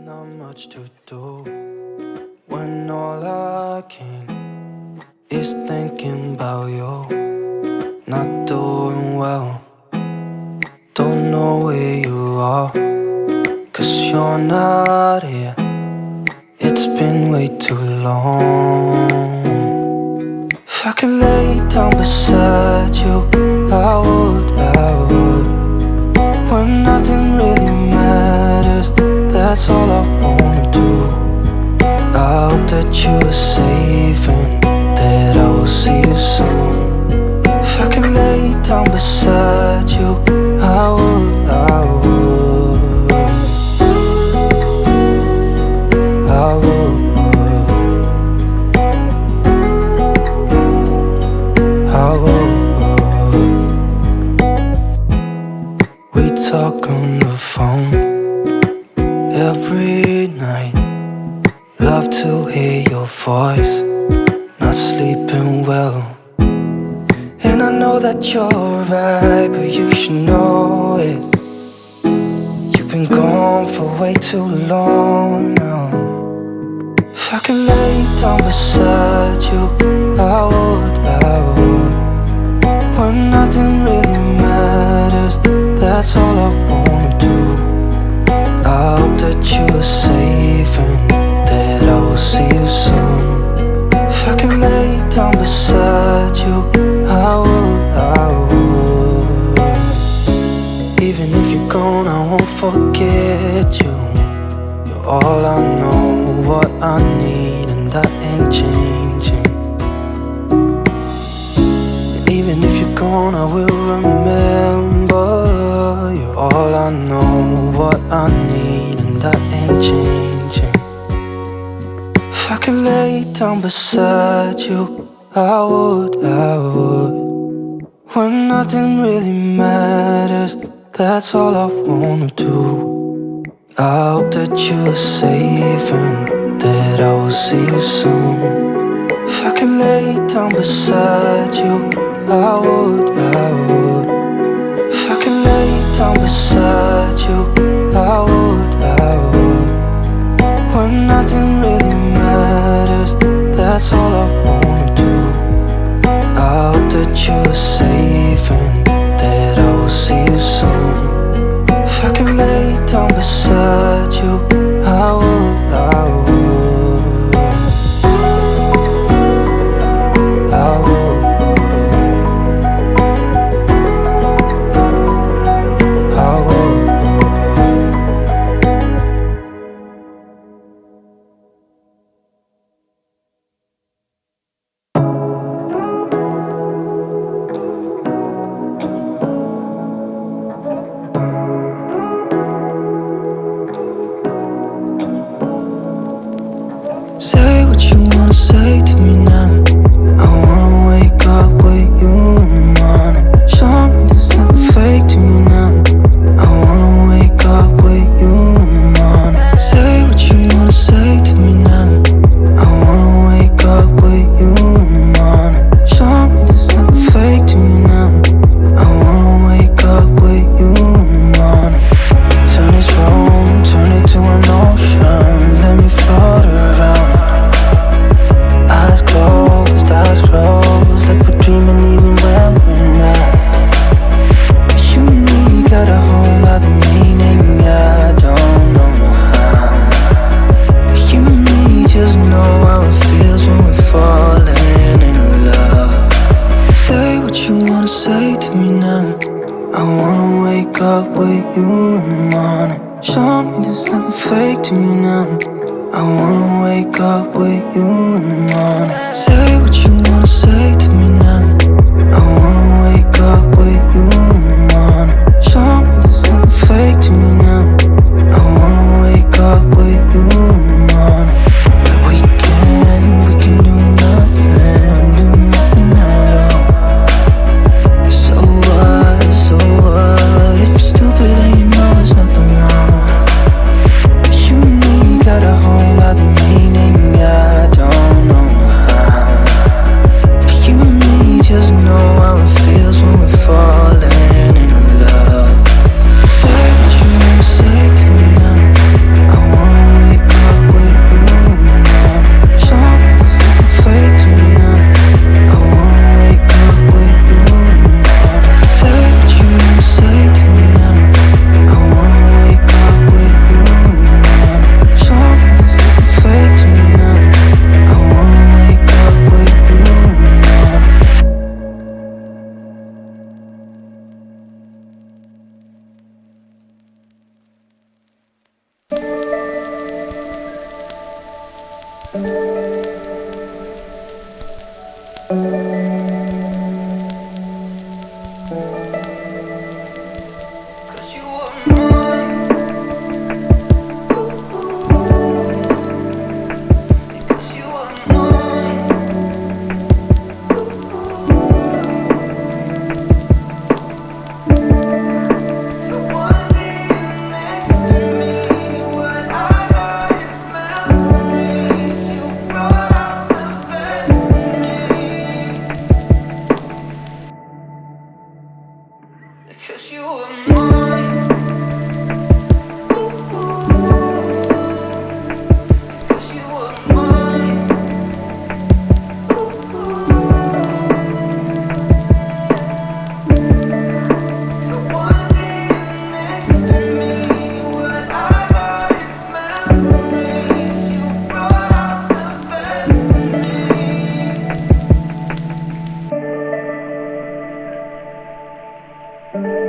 not much to do when all I can is thinking about you. Not doing well, don't know where you are, 'cause you're not here. It's been way too long. If I could lay down beside you, I would, when nothing really matters. That's all I wanna do. I hope that you are safe and that I will see you soon. If I could lay down beside you, I would, I would, I would, I would. We talk on the phone every night. Love to hear your voice. Not sleeping well, and I know that you're right, but you should know it. You've been gone for way too long now. If I could lay down beside you, I would, when nothing really matters. That's all I wanna do. I hope that you are safe and that I will see you soon. If I could lay down beside you, I would, I would. Even if you're gone, I won't forget you. You're all I know, what I need, and that ain't changing. And even if you're gone, I will remember. You're all I know, what I need, and that ain't changing. If I could lay down beside you, I would, when nothing really matters. That's all I wanna do. I hope that you are safe and that I will see you soon. If I could lay down beside you, I would, if I could lay down beside you, I would, when nothing really matters. That's all I wanna do. I hope that you are safe and that I will see you soon. If I could lay down beside you, I would, I would, I would, I would. Say what you wanna say to me now. I wanna wake up with you in the morning. Show me there's nothing fake to you now. I wanna wake up with you in the morning. Say what you wanna say to me now. I wanna wake up with you in the morning. Show me there's nothing fake to you now. I wanna wake up with you in the morning. Turn this room, turn it to an ocean. Let me float around. Eyes closed, like we're dreaming even when we're not. You and me got a whole other meaning, I don't know how. You and me just know how it feels when we're falling in love. Say what you wanna say to me now. I wanna wake up with you in the morning. Show me there's nothing fake to you now. I wanna wake up with you in the morning. Say what you wanna say to me now. I wanna wake up with you in the morning. Show me there's nothing fake to me now. I wanna wake up with you in the morning. But we can do nothing at all. So what, if you're stupid then you know there's nothing wrong. You and me got a whole other meaning, I don't know how. You and me Cause you were mine. Cause you were mine. One day next to me, what I got is memories. You brought out the best in me.